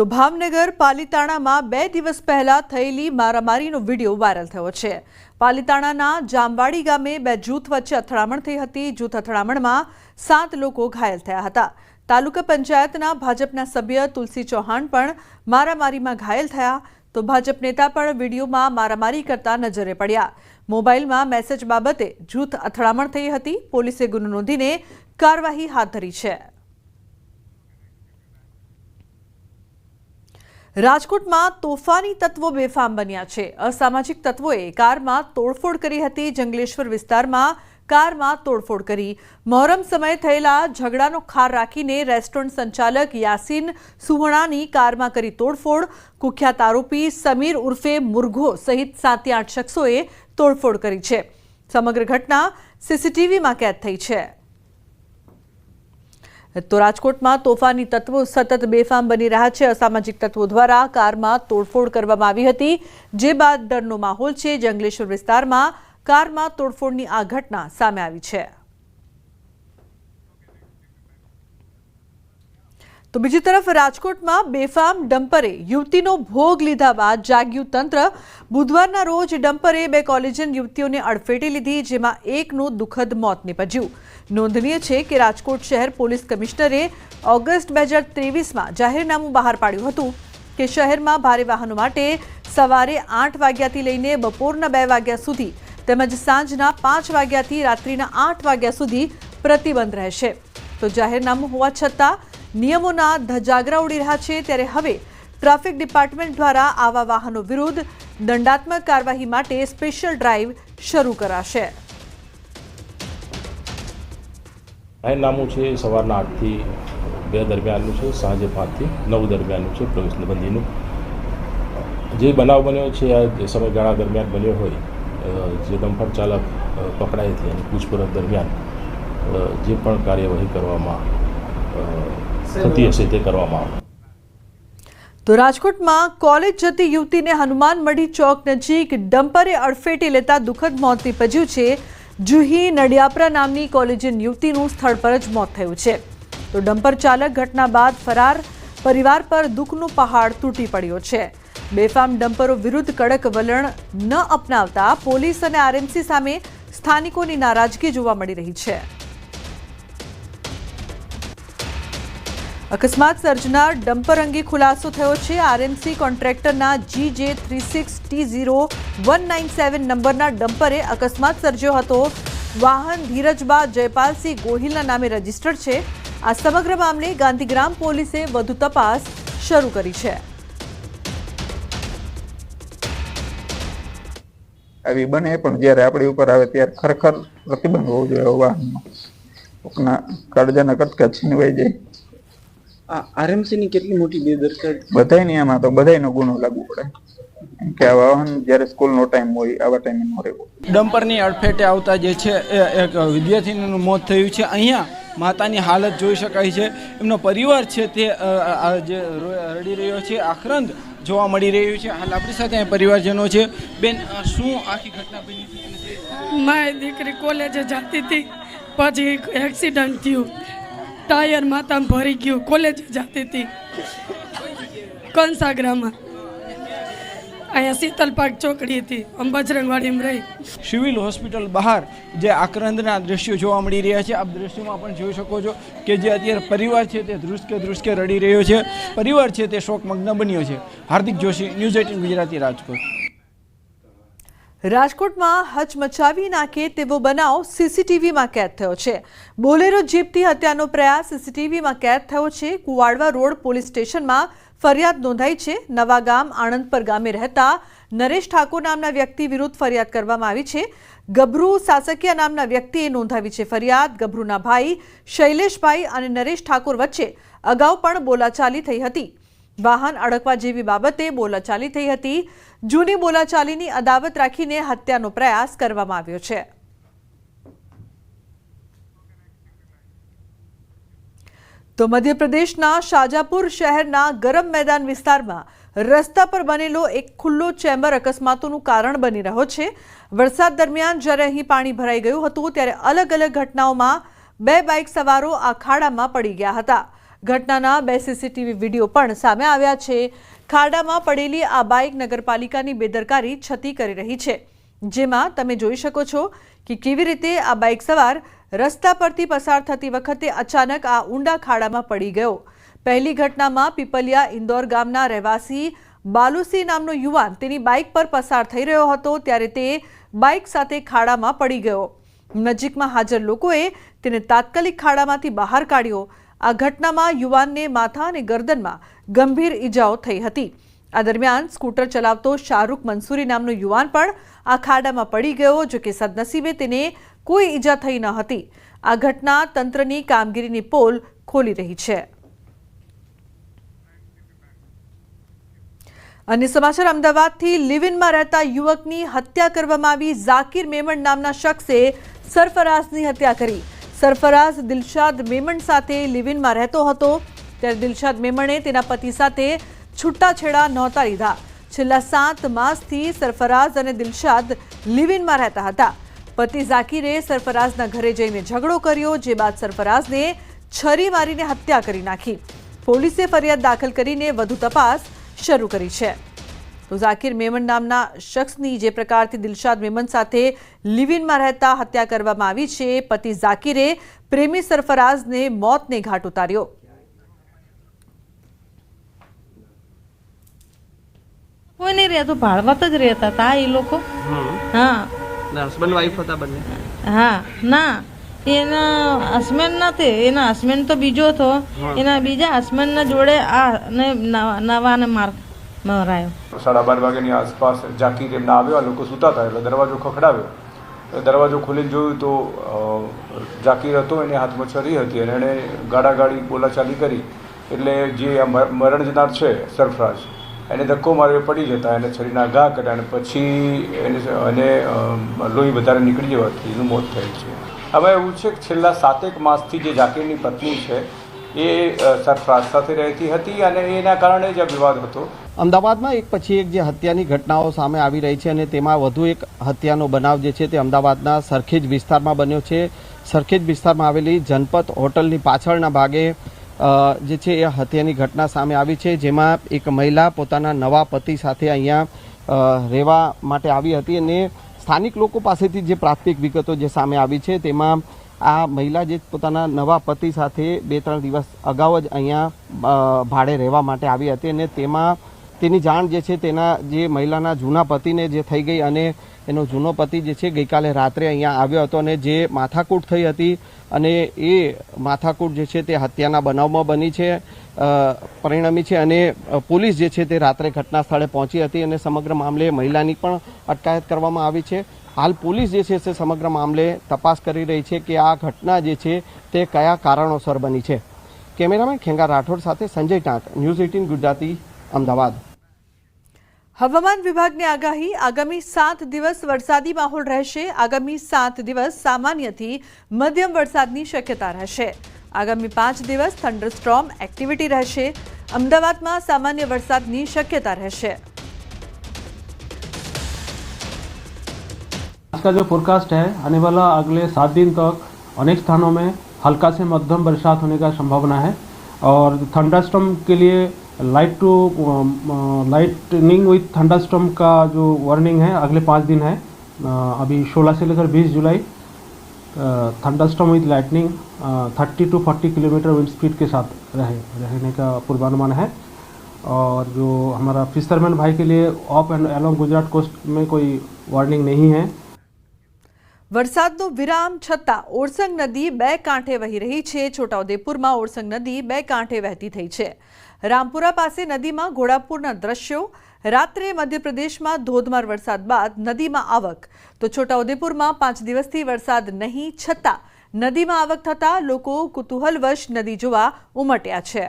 તો ભાવનગર પાલીતાણામાં 2 દિવસ પહેલા થયેલી મારામારીનો વિડીયો વાયરલ થયો છે। પાલીતાણાના જામવાડી ગામે 2 જૂથ વચ્ચે અથડામણ થઈ હતી। જૂથ અથડામણમાં 7 લોકો ઘાયલ થયા હતા। તાલુકા પંચાયતના ભાજપના સભ્ય તુલસી ચૌહાણ પણ મારામારીમાં ઘાયલ થયા। તો ભાજપ નેતા પણ વિડીયોમાં મારામારી કરતા નજરે પડ્યા। મોબાઈલમાં મેસેજ બાબતે જૂથ અથડામણ થઈ હતી। પોલીસે ગુનો નોંધીને કાર્યવાહી હાથ ધરી છે। રાજકોટમાં તોફાની તત્વો બેફામ બન્યા છે। અસામાજિક તત્વોએ કારમાં તોડફોડ કરી હતી। જંગલેશ્વર વિસ્તારમાં કારમાં તોડફોડ કરી। મોહરમ સમયે થયેલા ઝઘડાનો ખાર રાખીને રેસ્ટોરન્ટ સંચાલક યાસીન સુહણાની કારમાં કરી તોડફોડ। કુખ્યાત આરોપી સમીર ઉર્ફે મુરઘો સહિત 7 થી 8 શખ્સોએ તોડફોડ કરી છે। સમગ્ર ઘટના સીસીટીવીમાં કેદ થઈ છે। तो राजकोटમાં તોફાની તત્વો સતત બેફામ બની રહ્યા છે। અસામાજિક તત્વો દ્વારા કારમાં તોડફોડ કરવામાં આવી હતી, જે બાદ ડરનો માહોલ છે। જંગલેશ્વર વિસ્તારમાં કારમાં તોડફોડની આ ઘટના સામે આવી છે। તો બીજી તરફ રાજકોટમાં બેફામ ડમ્પરે યુવતીનો ભોગ લીધા બાદ જાગ્યું તંત્ર। બુધવારના રોજ ડમ્પરે 2 કોલેજિયન યુવતીઓને અડફેટે લીધી, જેમાં એકનું દુઃખદ મોત નીપજ્યું। નોંધનીય છે કે રાજકોટ શહેર પોલીસ કમિશનરે ઓગસ્ટ 2023માં જાહેરનામું બહાર પાડ્યું હતું કે શહેરમાં ભારે વાહનો માટે સવારે 8 વાગ્યાથી લઈને બપોરના 2 વાગ્યા સુધી તેમજ સાંજના 5 વાગ્યાથી રાત્રિના 8 વાગ્યા સુધી પ્રતિબંધ રહેશે। તો જાહેરનામું હોવા છતાં નિયમોના ધજાગરા ઉડી રહ્યા છે, ત્યારે હવે ટ્રાફિક ડિપાર્ટમેન્ટ દ્વારા આવા વાહનો વિરુદ્ધ દંડાત્મક કાર્યવાહી માટે સ્પેશિયલ ડ્રાઈવ શરૂ કરાશે। જાહેરનામું છે સવારના 8 થી 2 દરમિયાનનું છે, સાંજે 5 થી 9 દરમિયાનનું છે પ્રવેશબંધીનું। જે બનાવ બન્યો છે આ સમયગાળા દરમિયાન બન્યો હોય, જે ડમ્પર ચાલક પકડાયેથી અને પૂછપરછ દરમિયાન જે પણ કાર્યવાહી કરવામાં થતી હશે તે કરવામાં આવે। તો રાજકોટમાં કોલેજ જતી યુવતીને હનુમાન મઢી ચોક નજીક ડમ્પરે અડફેટે લેતા દુઃખદ મોત નીપજ્યું છે। જુહી નડિયાપરા નામની કોલેજિયન યુવતીનું સ્થળ પર જ મોત થયું છે। તો ડમ્પર ચાલક ઘટના બાદ ફરાર, પરિવાર પર દુઃખનો પહાડ તૂટી પડ્યો છે। બેફામ ડમ્પરો વિરુદ્ધ કડક વલણ ન અપનાવતા પોલીસ અને આરએમસી સામે સ્થાનિકોની નારાજગી જોવા મળી રહી છે। અકસ્માત સર્જનાર ડમ્પર અંગે ખુલાસો થયો છે। આરએમસી કોન્ટ્રાક્ટરના GJ36T0197 નંબરના ડમ્પરે અકસ્માત સર્જ્યો હતો। વાહન ધીરજબા જયપાલસિંહ ગોહિલના નામે રજીસ્ટર્ડ છે। આ સમગ્ર મામલે ગાંધીગ્રામ પોલીસે વધુ તપાસ શરૂ કરી છે। આવી બને પણ જ્યારે આપણી ઉપર આવે ત્યારે ખરેખર પ્રતિબંધ હોવો જોઈએ। વાહનમાં કાળજાના કટકા છીનવાઈ જાય। આરએમસી ની કેટલી મોટી બેદરકારી, બધાયની આમાં તો બધાયનો ગુનો લાગુ પડે કે આ વાહન જ્યારે સ્કૂલનો ટાઈમ હોય આવા ટાઈમે ન રહેવું। ડમ્પરની અડફેટે આવતા જે છે એક વિદ્યાર્થીનું મોત થયું છે। અહીંયા માતાની હાલત જોઈ શકાય છે। એમનો પરિવાર છે તે જે રડી રહ્યો છે, આક્રંદ જોવા મળી રહ્યું છે। હાલ આપણી સાથે પરિવારજનો છે। બેન, શું આખી ઘટના બની? મારી દીકરી કોલેજે જતી હતી, પછી એક્સિડન્ટ થયું, ટાયર માથામાં ભરી ગયું। કોલેજે જતી હતી કંસાગ્રામાં, અહીંયા શીતલ પાર્ક ચોકડી હતી, બજરંગવાડીમાં રહી। સિવિલ હોસ્પિટલ બહાર જે આક્રંદના દ્રશ્યો જોવા મળી રહ્યા છે, આપ દ્રશ્યોમાં પણ જોઈ શકો છો કે જે અત્યારે પરિવાર છે તે ધ્રુસકે રડી રહ્યો છે। પરિવાર છે તે શોકમગ્ન બન્યો છે। હાર્દિક જોશી, ન્યૂઝ 18 ગુજરાતી, રાજકોટ। રાજકોટમાં હચમચાવી નાખે તેવો બનાવ સીસીટીવીમાં કેદ થયો છે। બોલેરો જીપથી હત્યાનો પ્રયાસ સીસીટીવીમાં કેદ થયો છે। કુવાડવા રોડ પોલીસ સ્ટેશનમાં ફરિયાદ નોંધાઈ છે। નવાગામ આણંદપર ગામે રહેતા નરેશ ઠાકોર નામના વ્યક્તિ વિરુદ્ધ ફરિયાદ કરવામાં આવી છે। ગભરુ સાસકિયા નામના વ્યક્તિએ નોંધાવી છે ફરિયાદ। ગભરુના ભાઈ શૈલેષભાઈ અને નરેશ ઠાકોર વચ્ચે અગાઉ પણ બોલાચાલી થઈ હતી। વાહન અડકવા જેવી બાબતે બોલાચાલી થઈ હતી। જૂની બોલાચાલીની અદાવત રાખીને હત્યાનો પ્રયાસ કરવામાં આવ્યો છે। તો મધ્યપ્રદેશના શાજાપુર શહેરના ગરમ મેદાન વિસ્તારમાં રસ્તા પર બનેલો એક ખુલ્લો ચેમ્બર અકસ્માતોનું કારણ બની રહ્યો છે। વરસાદ દરમિયાન જ્યારે અહીં પાણી ભરાઈ ગયું હતું ત્યારે અલગ અલગ ઘટનાઓમાં 2 બાઇક સવારો આ ખાડામાં પડી ગયા હતા। ઘટનાના 2 સીસીટીવી વિડીયો પણ સામે આવ્યા છે। ખાડામાં પડેલી આ બાઇક નગરપાલિકાની બેદરકારી છતી કરી રહી છે, જેમાં તમે જોઈ શકો છો કે કેવી રીતે આ બાઇક સવાર રસ્તા પરથી પસાર થતી વખતે અચાનક આ ઊંડા ખાડામાં પડી ગયો। પહેલી ઘટનામાં પીપલિયા ઇન્દોર ગામના રહેવાસી બાલુસિંહ નામનો યુવાન તેની બાઇક પર પસાર થઈ રહ્યો હતો ત્યારે તે બાઇક સાથે ખાડામાં પડી ગયો। નજીકમાં હાજર લોકોએ તેને તાત્કાલિક ખાડામાંથી બહાર કાઢ્યો। આ ઘટનામાં યુવાનને માથા અને ગરદનમાં ગંભીર ઈજાઓ થઈ હતી। આ દરમિયાન સ્કૂટર ચલાવતો શાહરૂખ મંસૂરી નામનો યુવાન પણ આ ખાડામાં પડી ગયો, જો કે સદનસીબે તેને કોઈ ઈજા થઈ ન હતી। આ ઘટના તંત્રની કામગીરીની પોલ ખોલી રહી છે। अन्य समाचार अमदावादથી લિવ-ઇનમાં રહેતા યુવકની હત્યા કરવામાં આવી। ઝાકીર મેમણ નામના શખ્સે સરફરાઝની હત્યા કરી। સરફરાઝ દિલશાદ મેમણ સાથે લિવ-ઇનમાં રહેતો હતો, ત્યારે દિલશાદ મેમણે તેના પતિ સાથે છૂટાછેડા નહોતા લીધા। છેલ્લા 7 માસથી સરફરાઝ અને દિલશાદ લિવ-ઇનમાં રહેતા હતા। પતિ ઝાકીરે સરફરાઝના ઘરે જઈને ઝઘડો કર્યો, જે બાદ સરફરાઝને છરી મારીને હત્યા કરી નાખી। પોલીસે ફરિયાદ દાખલ કરીને વધુ તપાસ શરૂ કરી છે। તો ઝાકીર મેમણ નામના શખ્સની જે પ્રકારથી દિલશાદ મેમણ સાથે લિવ-ઇનમાં રહેતા હત્યા કરવામાં આવી છે, પતિ ઝાકીરે પ્રેમી સરફરાઝને મોતને ઘાટ ઉતાર્યો। કોઈ નહીં રહેતું, ભાડવત જ રહેતા હતા એ લોકો। હા, હસબન્ડ વાઈફ હતા બંને? હા, ના, એના હસબન્ડ નથી, એના હસબન્ડ તો બીજો હતો, એના બીજા હસબન્ડના જોડે આ ને નવાને મરાયો। 12:30 વાગ્યાની આસપાસ ઝાકીર એમના આવ્યા, લોકો સૂતા હતા એટલે દરવાજો ખખડાવ્યો। દરવાજો ખોલીને જોયું તો ઝાકીર હતો, એને હાથમાં છરી હતી અને એણે ગાડાગાડી બોલાચાલી કરી એટલે જે મરણ જનાર છે સરફરાજ એને ધક્કો માર્યો, પડી જતા એને છરીના ઘા કર્યા અને પછી એને લોહી વધારે નીકળી જવાથી એનું મોત થયું છે। હવે એવું છે કે છેલ્લા 7 માસથી જે ઝાકીરની પત્ની છે એ સરફરાજ સાથે રહેતી હતી અને એના કારણે જ આ વિવાદ હતો। અમદાવાદમાં એક પછી એક જે હત્યાની ઘટનાઓ સામે આવી રહી છે અને તેમાં વધુ એક હત્યાનો બનાવ જે છે તે અમદાવાદના સરખેજ વિસ્તારમાં બન્યો છે। સરખેજ વિસ્તારમાં આવેલી જનપથ હોટલની પાછળના ભાગે જે છે એ હત્યાની ઘટના સામે આવી છે, જેમાં એક મહિલા પોતાના નવા પતિ સાથે અહીંયા રહેવા માટે આવી હતી અને સ્થાનિક લોકો પાસેથી જે પ્રાથમિક વિગતો જે સામે આવી છે તેમાં આ મહિલા જે પોતાના નવા પતિ સાથે 2-3 દિવસ અગાઉ જ અહીંયા ભાડે રહેવા માટે આવી હતી અને તેમાં તેની જાણ જે છે તેના જે મહિલાના જૂના પતિને જે થઈ ગઈ અને એનો જૂનો પતિ જે છે ગઈકાલે રાત્રે અહીંયા આવ્યો હતો અને જે માથાકૂટ થઈ હતી અને એ માથાકૂટ જે છે તે હત્યાના બનાવમાં બની છે પરિણમી છે અને પોલીસ જે છે તે રાત્રે ઘટના સ્થળે પહોંચી હતી અને સમગ્ર મામલે મહિલાની પણ અટકાયત કરવામાં આવી છે। હાલ પોલીસ જે છે તે સમગ્ર મામલે તપાસ કરી રહી છે કે આ ઘટના જે છે તે કયા કારણોસર બની છે। કેમેરામેન ખેંગા રાઠોડ સાથે સંજય ટાંક, ન્યૂઝ 18 ગુજરાતી, અમદાવાદ। હવામાન વિભાગની આગાહી, આગામી 7 દિવસ વરસાદી માહોલ રહેશે। આગામી 7 દિવસ સામાન્યથી મધ્યમ વરસાદની શક્યતા રહેશે। આગામી 5 દિવસ થંડરસ્ટોર્મ એક્ટિવિટી રહેશે। અમદાવાદમાં સામાન્ય વરસાદની શક્યતા રહેશે। आज का जो फोरकास्ट है, आने वाला अगले 7 दिन तक अनेक स्थानों में हल्का से मध्यम बरसात होने का संभावना है और थंडरस्टॉर्म के लिए लाइटनिंग विथ थंडरस्टॉर्म का जो वार्निंग है अगले 5 दिन है। अभी 16 से लेकर 20 जुलाई thunderstorm with lightning 30 to 40 kilometre wind speed के साथ रहने का पूर्वानुमान है। और जो हमारा फिशरमैन भाई के लिए off and along Gujarat coast में कोई वार्निंग नहीं है। વરસાદનો વિરામ છતાં ઓરસંગ નદી 2 કાંઠે વહી રહી છે। છોટાઉદેપુરમાં ઓરસંગ નદી 2 કાંઠે વહેતી થઈ છે। રામપુરા પાસે નદીમાં ઘોડાપુરના દ્રશ્યો। રાત્રે મધ્યપ્રદેશમાં ધોધમાર વરસાદ બાદ નદીમાં આવક, તો છોટાઉદેપુરમાં 5 દિવસથી વરસાદ નહીં છતાં નદીમાં આવક થતાં લોકો કુતૂહલવશ નદી જોવા ઉમટ્યા છે।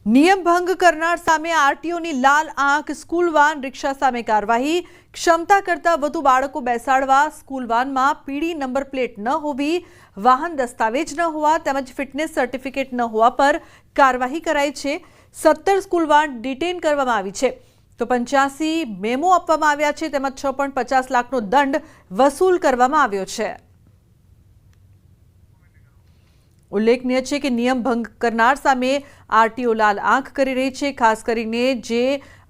નિયમ ભંગ કરનાર સામે આરટીઓની લાલ આંખ। સ્કૂલ વાન રિક્ષા સામે કાર્યવાહી। ક્ષમતા કરતાં વધુ બાળકો બેસાડવા, સ્કૂલ વાનમાં પીળી નંબર પ્લેટ ન હોવી, વાહન દસ્તાવેજ ન હોવા તેમજ ફિટનેસ સર્ટિફિકેટ ન હોવા પર કાર્યવાહી કરાઈ છે। 17 સ્કૂલ વાન ડિટેન કરવામાં આવી છે, તો 85 મેમો આપવામાં આવ્યા છે તેમજ 6.50 લાખનો દંડ વસૂલ કરવામાં આવ્યો છે। ઉલ્લેખનીય છે કે નિયમ ભંગ કરનાર સામે આરટીઓ લાલ આંખ કરી રહી છે. ખાસ કરીને જે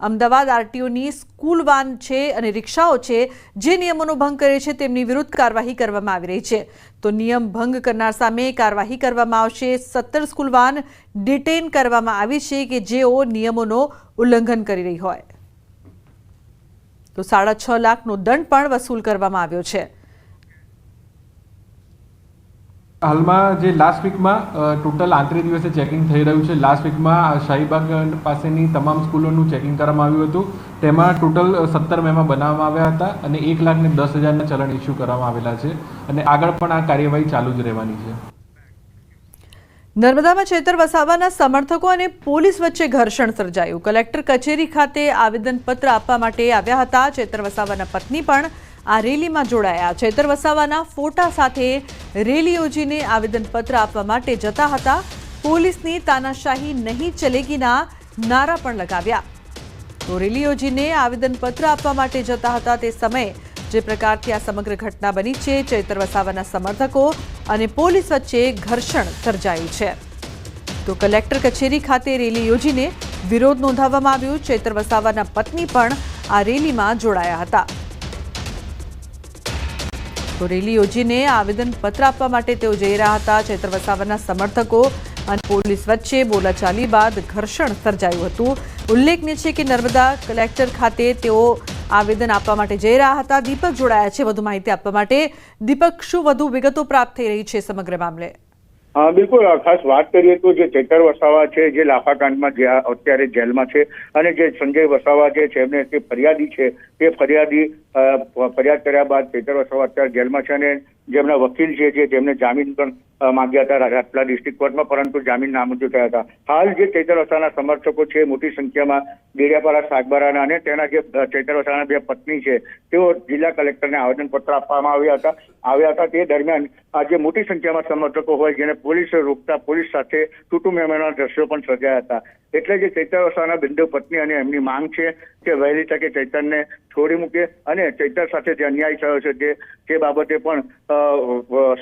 અમદાવાદ આરટીઓની સ્કૂલ વાન છે અને રિક્ષાઓ છે જે નિયમોનો ભંગ કરે છે તેમની વિરુદ્ધ કાર્યવાહી કરવામાં આવી રહી છે. તો નિયમ ભંગ કરનાર સામે કાર્યવાહી કરવામાં આવશે. 17 સ્કૂલ વાન ડિટેન કરવામાં આવી છે કે જેઓ નિયમોનો ઉલ્લંઘન કરી રહી હોય. તો 6.5 લાખનો દંડ પણ વસૂલ કરવામાં આવ્યો છે. હાલમાં જે લાસ્ટ વીકમાં ટોટલ 38 દિવસે ચેકિંગ થઈ રહ્યું છે. લાસ્ટ વીકમાં શાહીબાગ પાસેની તમામ સ્કૂલોનું ચેકિંગ કરવામાં આવ્યું હતું. તેમાં ટોટલ 17 મેમો બનાવવામાં આવ્યા હતા અને 1,10,000ના ચલણ ઇસ્યુ કરવામાં આવેલા છે અને આગળ પણ આ કાર્યવાહી ચાલુ જ રહેવાની છે. નર્મદામાં ચૈતર વસાવાના સમર્થકો અને પોલીસ વચ્ચે ઘર્ષણ સર્જાયું. કલેક્ટર કચેરી ખાતે આવેદનપત્ર આપવા માટે આવ્યા હતા. ચૈતર વસાવાના પત્ની પણ આ રેલીમાં જોડાયા. ચૈતર વસાવાના ફોટા સાથે રેલી યોજીને આવેદનપત્ર આપવા માટે જતા હતા. પોલીસની તાનાશાહી નહીં ચલેગીના નારા પણ લગાવ્યા. તો રેલી યોજીને આવેદનપત્ર આપવા માટે જતા હતા તે સમયે જે પ્રકારથી આ સમગ્ર ઘટના બની છે, ચૈતર વસાવાના સમર્થકો અને પોલીસ વચ્ચે ઘર્ષણ સર્જાયું છે. તો કલેક્ટર કચેરી ખાતે રેલી યોજીને વિરોધ નોંધાવવામાં આવ્યો. ચૈતર વસાવાના પત્ની પણ આ રેલીમાં જોડાયા હતા. તો રેલી યોજીને આવેદનપત્ર આપવા માટે તેઓ જઈ રહ્યા હતા. ચૈતર વસાવાના સમર્થકો અને પોલીસ વચ્ચે બોલાચાલી બાદ ઘર્ષણ સર્જાયું હતું. ઉલ્લેખનીય છે કે નર્મદા કલેક્ટર ખાતે તેઓ આવેદન આપવા માટે જઈ રહ્યા હતા. દીપક જોડાયા છે વધુ માહિતી આપવા માટે. દીપક, શું વધુ વિગતો પ્રાપ્ત થઈ રહી છે સમગ્ર મામલે? બિલકુલ, ખાસ વાત કરીએ તો જે ચૈતર વસાવા છે જે લાફાકાંડમાં અત્યારે જેલમાં છે અને જે સંજય વસાવા જે છે એમને જે ફરિયાદી છે તે ફરિયાદ કર્યા બાદ ચૈતર વસાવા અત્યારે જેલમાં છે અને જેમના વકીલ છે જે તેમને જામીન પણ માંગ્યા હતા રાજપીપળા ડિસ્ટ્રિક્ટ કોર્ટમાં, પરંતુ જામીન નામંજૂર થયા હતા. હાલ જે ચૈતર વસાવાના સમર્થકો છે મોટી સંખ્યામાં ડેડિયાપાડા, સાગબારાના અને તેના જે ચૈતર વસાવાના બે પત્ની છે તેઓ જિલ્લા કલેક્ટરને આવેદનપત્ર આપવામાં આવ્યા હતા. તે દરમિયાન આજે મોટી સંખ્યામાં સમર્થકો હોય જેને પોલીસે રોકતા પોલીસ સાથે તૂટુ મેમોના દ્રશ્યો પણ સર્જાયા હતા. એટલે જે ચૈતર વસાવાના બંને પત્ની અને એમની માંગ છે કે વહેલી તકે ચૈતરને છોડી મૂકે અને ચૈતર સાથે જે અન્યાય થયો છે તે બાબતે પણ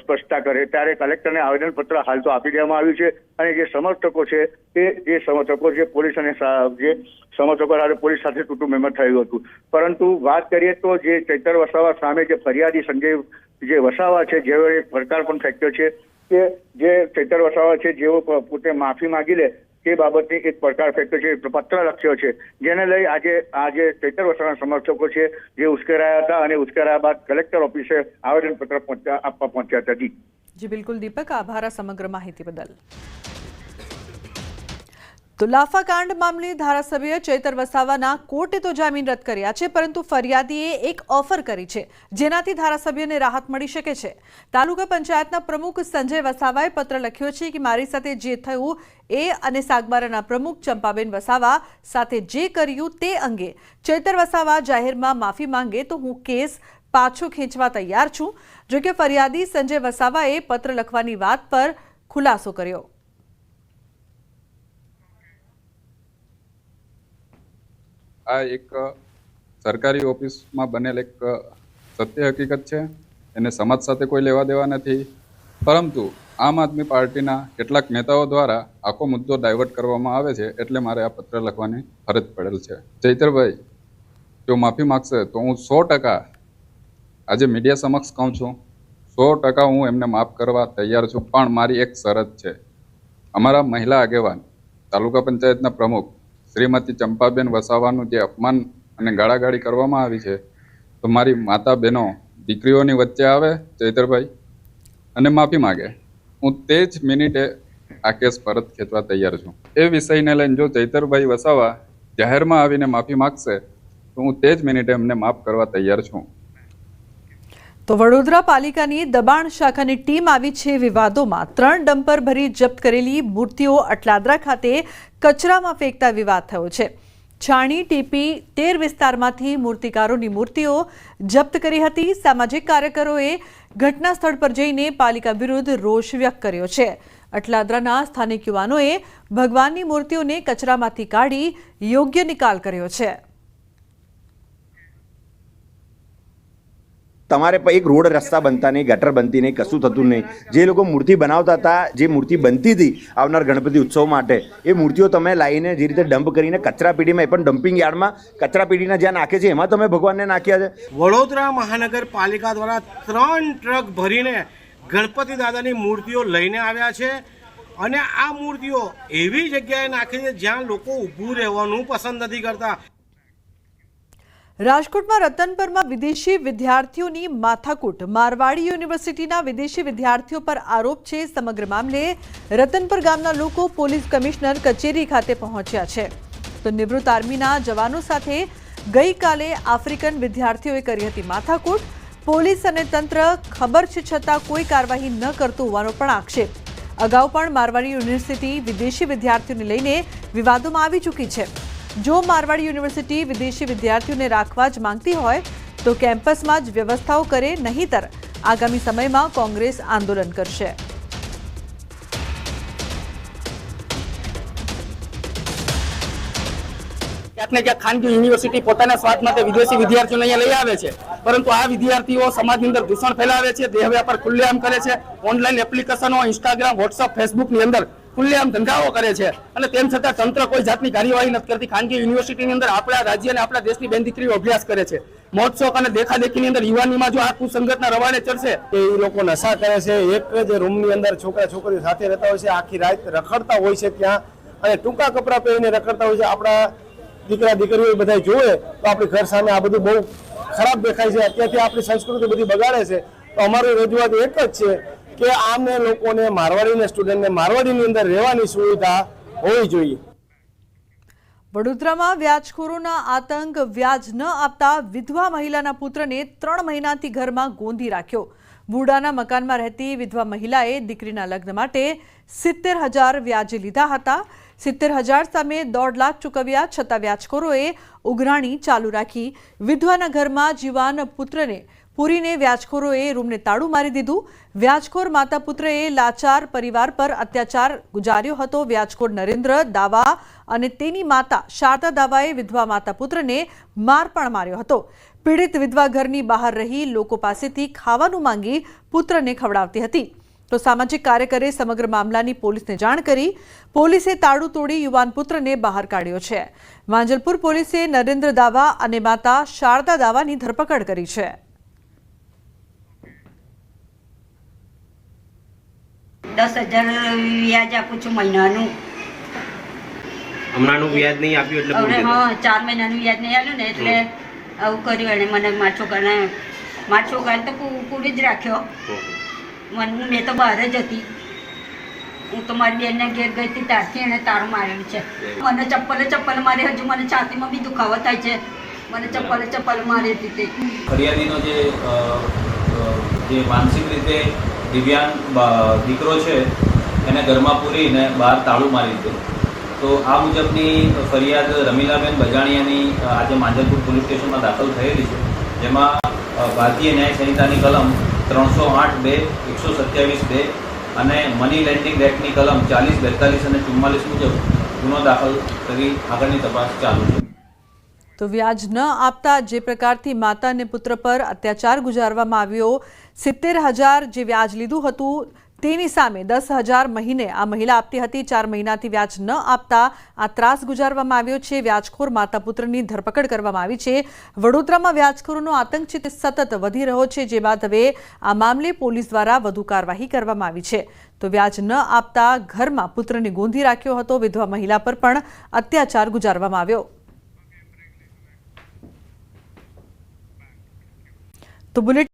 સ્પષ્ટતા કરે. ત્યારે કલેક્ટરને આવેદનપત્ર હાલ તો આપી દેવામાં આવ્યું છે અને જે સમર્થકો છે તે જે સમર્થકો છે પોલીસ અને જે સમર્થકો સાથે પોલીસ સાથે તૂટુ મેમો થયું હતું. પરંતુ વાત કરીએ તો જે ચૈતર વસાવા સામે જે ફરિયાદી સંજય જે વસાવા છે જેઓ એક પડકાર પણ ફેંક્યો છે કે જે ચૈતર વસાવા છે જેઓ પોતે માફી માંગી લે તે બાબતે એક પડકાર ફેંક્યો છે, પત્ર લખ્યો છે, જેને લઈ આજે ચૈતર વસાવાના સમર્થકો છે જે ઉશ્કેરાયા હતા અને ઉશ્કેરાયા બાદ કલેક્ટર ઓફિસે આવેદનપત્ર આપવા પહોંચ્યા હતા. જી બિલકુલ દીપક, આભાર આ સમગ્ર માહિતી બદલ. તો લાફાકાંડ મામલે ધારાસભ્ય ચૈતર વસાવાના કોર્ટે તો જામીન રદ કર્યા છે, પરંતુ ફરિયાદીએ એક ઓફર કરી છે જેનાથી ધારાસભ્યને રાહત મળી શકે છે. તાલુકા પંચાયતના પ્રમુખ સંજય વસાવાએ પત્ર લખ્યો છે કે મારી સાથે જે થયું એ અને સાગબારાના પ્રમુખ ચંપાબેન વસાવા સાથે જે કર્યું તે અંગે ચૈતર વસાવા જાહેરમાં માફી માંગે તો હું કેસ પાછો ખેંચવા તૈયાર છું. જોકે ફરિયાદી સંજય વસાવાએ પત્ર લખવાની વાત પર ખુલાસો કર્યો. આ એક સરકારી ઓફિસમાં બનેલ એક સત્ય હકીકત છે. એને સમાજ સાથે કોઈ લેવા દેવા નથી, પરંતુ આમ આદમી પાર્ટીના કેટલાક નેતાઓ દ્વારા આખો મુદ્દો ડાયવર્ટ કરવામાં આવે છે, એટલે મારે આ પત્ર લખવાની ફરજ પડેલ છે. ચૈતરભાઈ જો માફી માગશે તો હું 100% આજે મીડિયા સમક્ષ કહું છું, 100% હું એમને માફ કરવા તૈયાર છું. પણ મારી એક શરત છે. અમારા મહિલા આગેવાન તાલુકા પંચાયતના પ્રમુખ શ્રીમતી ચંપાબેન વસાવાનું જે અપમાન અને ગાળાગાળી કરવામાં આવી છે, તો મારી માતા બહેનો દીકરીઓની વચ્ચે આવે ચૈતરભાઈ અને માફી માગે, હું તે જ મિનિટે આ કેસ પરત ખેંચવા તૈયાર છું. એ વિષયને લઈને જો ચૈતરભાઈ વસાવા જાહેરમાં આવીને માફી માગશે તો હું તે જ મિનિટે એમને માફ કરવા તૈયાર છું. તો વડોદરા પાલિકાની દબાણ શાખાની ટીમ આવી છે વિવાદોમાં. 3 ડમ્પર ભરી જપ્ત કરેલી મૂર્તિઓ અટલાદરા ખાતે કચરામાં ફેંકતા વિવાદ થયો છે. છાણી ટીપી 13 વિસ્તારમાંથી મૂર્તિકારોની મૂર્તિઓ જપ્ત કરી હતી. સામાજિક કાર્યકરોએ ઘટના સ્થળ પર જઈને પાલિકા વિરુદ્ધ રોષ વ્યક્ત કર્યો છે. અટલાદરાના સ્થાનિક યુવાનોએ ભગવાનની મૂર્તિઓને કચરામાંથી કાઢી યોગ્ય નિકાલ કર્યો છે. તમારે એક રોડ રસ્તા બનતા નહીં, ગટર બનતી નહીં, કશું થતું નહીં. જે લોકો મૂર્તિ બનાવતા હતા, જે મૂર્તિ બનતી હતી આવનાર ગણપતિ ઉત્સવ માટે, એ મૂર્તિઓ તમે લાવીને જે રીતે ડમ્પ કરીને કચરાપેટીમાં, એ પણ ડમ્પિંગ યાર્ડમાં કચરાપેટીના જ્યાં નાખે છે એમાં તમે ભગવાનને નાખ્યા છે. વડોદરા મહાનગરપાલિકા દ્વારા 3 ટ્રક ભરીને ગણપતિ દાદાની મૂર્તિઓ લઈને આવ્યા છે અને આ મૂર્તિઓ એવી જગ્યાએ નાખી છે જ્યાં લોકો ઊભું રહેવાનું પસંદ નથી કરતા. રાજકોટમાં રતનપરમાં વિદેશી વિદ્યાર્થીઓની માથાકૂટ. મારવાડી યુનિવર્સિટીના વિદેશી વિદ્યાર્થીઓ પર આરોપ છે. સમગ્ર મામલે રતનપર ગામના લોકો પોલીસ કમિશનર કચેરી ખાતે પહોંચ્યા છે. તો નિવૃત્ત આર્મીના જવાનો સાથે ગઈકાલે આફ્રિકન વિદ્યાર્થીઓએ કરી હતી માથાકૂટ. પોલીસ અને તંત્ર ખબર છે છતાં કોઈ કાર્યવાહી ન કરતું હોવાનો પણ આક્ષેપ. અગાઉ પણ મારવાડી યુનિવર્સિટી વિદેશી વિદ્યાર્થીઓને લઈને વિવાદોમાં આવી ચૂકી છે. જો મારવાડી યુનિવર્સિટી વિદેશી વિદ્યાર્થીઓને રાખવા જ માંગતી હોય તો કેમ્પસમાં જ વ્યવસ્થાઓ કરે, નહીંતર આગામી સમયમાં કોંગ્રેસ આંદોલન કરશે. ક્યાંક ને ક્યાંક ખાનગી યુનિવર્સિટી પોતાના સ્વાર્થ માટે વિદેશી વિદ્યાર્થીઓને અહીંયા લઈ આવે છે, પરંતુ આ વિદ્યાર્થીઓ સમાજની અંદર દૂષણ ફેલાવે છે, દેહ વ્યાપાર ખુલ્લેઆમ કરે છે, ઓનલાઈન એપ્લિકેશનો, ઇન્સ્ટાગ્રામ, વોટ્સઅપ, ફેસબુકની અંદર ખુલ્લેઆમ ધંધાઓ કરે છે અને તેમ છતાં તંત્ર કોઈ જાતની કાર્યવાહી નથી કરતી. ખાનગી યુનિવર્સિટીની અંદર આપણા રાજ્ય અને આપણા દેશની બેન દીકરીઓ અભ્યાસ કરે છે. મહોત્સવ અને દેખાદેખીની અંદર યુવાનીમાં જો આ કુસંગતના રવાડે ચડશે, એ લોકો નશા કરે છે, એક જ રૂમની અંદર છોકરા છોકરીઓ સાથે રહેતા હોય છે, આખી રાત રખડતા હોય છે ત્યાં અને ટૂંકા કપડાં પહેરીને રખડતા હોય છે. આપણા દીકરા દીકરીઓ બધા જોવે તો આપણી ઘર સામે આ બધું બહુ ખરાબ દેખાય છે. અત્યારથી આપણી સંસ્કૃતિ બધી બગાડે છે. તો અમારી રજૂઆત એક જ છે કે આમને લોકોને, મારવાડીના સ્ટુડન્ટને મારવાડીની અંદર રહેવાની સુવિધા હોવી જોઈએ. વડોદરામાં વ્યાજખોરોના આતંક. વ્યાજ ન આપતા વિધવા મહિલાના પુત્રને 3 મહિનાથી ઘરમાં ગોંધી રાખ્યો. બુડાના મકાનમાં રહેતી વિધવા મહિલાએ દીકરીના લગ્ન માટે 70,000 વ્યાજે લીધા હતા. 70,000 સામે 1.5 લાખ ચૂકવ્યા છતાં વ્યાજખોરોએ ઉઘરાણી ચાલુ રાખી. વિધવાના ઘરમાં જીવાન પુત્રને પૂરીને વ્યાજખોરોએ રૂમને તાળું મારી દીધું. વ્યાજખોર માતા પુત્રએ લાચાર પરિવાર પર અત્યાચાર ગુજાર્યો હતો. વ્યાજખોર નરેન્દ્ર દાવા અને તેની માતા શારદા દાવાએ વિધવા માતા પુત્રને માર પણ માર્યો હતો. પીડિત વિધવા ઘરની બહાર રહી લોકો પાસેથી ખાવાનું માંગી પુત્રને ખવડાવતી હતી. તો સામાજિક કાર્યકરે સમગ્ર મામલાની પોલીસને જાણ કરી. પોલીસે તાળું તોડી યુવાન પુત્રને બહાર કાઢ્યો છે. માંજલપુર પોલીસે નરેન્દ્ર દાવા અને માતા શારદા દાવાની ધરપકડ કરી છે. $10,000 વ્યાજ આપું છું મહિનાનું. હમણાંનું વ્યાજ નહીં આપ્યું એટલે હવે 4 મહિનાનું વ્યાજ નહીં આવ્યું ને એટલે આવું કર્યું. અને મને મારા છોકરાને તો પૂરી જ રાખ્યો. મેં તો બહાર જ હતી. હું તો મારી બેનને ઘેર ગઈ હતી ત્યારથી એને તાળું મારેલું છે. મને ચપ્પલ મારે, હજુ મને છાતીમાં બી દુખાવો થાય છે. મને ચપ્પલ મારી હતી તે. ફરિયાદીનો જે માનસિક રીતે દિવ્યાંગ દીકરો છે એને ઘરમાં પૂરીને બહાર તાળું મારી દીધું. તો આ મુજબની ફરિયાદ રમીલાબેન બજાણિયાની આજે માંજલપુર પોલીસ સ્ટેશનમાં દાખલ થયેલી છે, જેમાં ભારતીય ન્યાય સંહિતાની કલમ 308(2), 127(2) અને મની લેન્ડિંગ એક્ટની કલમ 40, 42 અને 44 મુજબ ગુનો દાખલ કરી આગળની તપાસ ચાલુ છે. તો વ્યાજ ન આપતા જે પ્રકારથી માતા અને પુત્ર પર અત્યાચાર ગુજારવામાં આવ્યો, 70,000 જે વ્યાજ લીધું હતું તેની સામે 10,000 મહિને આ મહિલા આપતી હતી. 4 મહિનાથી વ્યાજ ન આપતા આ ત્રાસ ગુજારવામાં આવ્યો છે. વ્યાજખોર માતા પુત્રની ધરપકડ કરવામાં આવી છે. વડોદરામાં વ્યાજખોરોનો આતંક છે તે સતત વધી રહ્યો છે, જે બાદ હવે આ મામલે પોલીસ દ્વારા વધુ કાર્યવાહી કરવામાં આવી છે. તો વ્યાજ ન આપતા ઘરમાં પુત્રને ગોંધી રાખ્યો હતો. વિધવા મહિલા પર પણ અત્યાચાર ગુજારવામાં આવ્યો. તો બુલેટિન